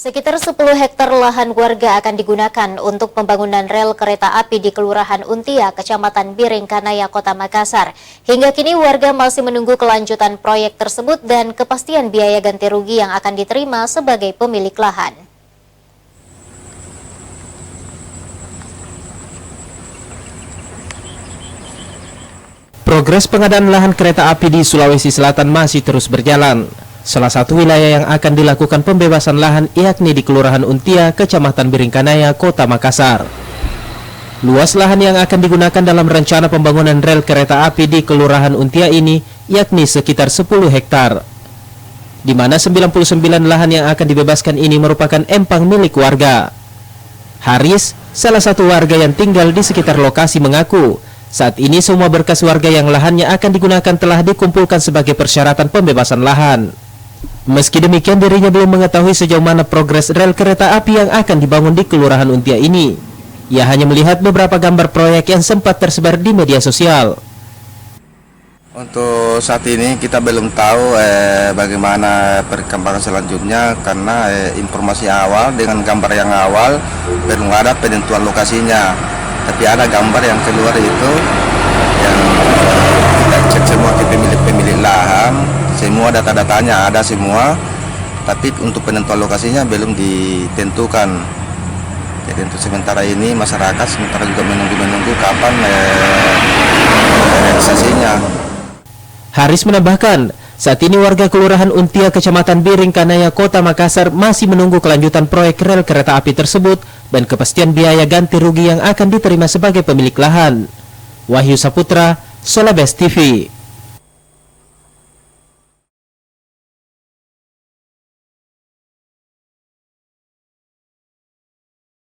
Sekitar 10 hektar lahan warga akan digunakan untuk pembangunan rel kereta api di Kelurahan Untia, Kecamatan Biringkanaya, Kota Makassar. Hingga kini warga masih menunggu kelanjutan proyek tersebut dan kepastian biaya ganti rugi yang akan diterima sebagai pemilik lahan. Progres pengadaan lahan kereta api di Sulawesi Selatan masih terus berjalan. Salah satu wilayah yang akan dilakukan pembebasan lahan yakni di Kelurahan Untia, Kecamatan Biringkanaya, Kota Makassar. Luas lahan yang akan digunakan dalam rencana pembangunan rel kereta api di Kelurahan Untia ini yakni sekitar 10 hektar. Di mana 99 lahan yang akan dibebaskan ini merupakan empang milik warga. Haris, salah satu warga yang tinggal di sekitar lokasi mengaku, saat ini semua berkas warga yang lahannya akan digunakan telah dikumpulkan sebagai persyaratan pembebasan lahan. Meski demikian, dirinya belum mengetahui sejauh mana progres rel kereta api yang akan dibangun di Kelurahan Untia ini. Ia hanya melihat beberapa gambar proyek yang sempat tersebar di media sosial. Untuk saat ini kita belum tahu bagaimana perkembangan selanjutnya karena informasi awal dengan gambar yang awal belum ada penentuan lokasinya. Tapi ada gambar yang keluar itu yang kita cek semua ke pemilik lahan, semua data-datanya ada semua, tapi untuk penentuan lokasinya belum ditentukan. Jadi untuk sementara ini masyarakat sementara juga menunggu kapan realisasinya. Haris menambahkan, saat ini warga Kelurahan Untia, Kecamatan Biringkanaya, Kota Makassar masih menunggu kelanjutan proyek rel kereta api tersebut dan kepastian biaya ganti rugi yang akan diterima sebagai pemilik lahan. Wahyu Saputra, Solabes TV.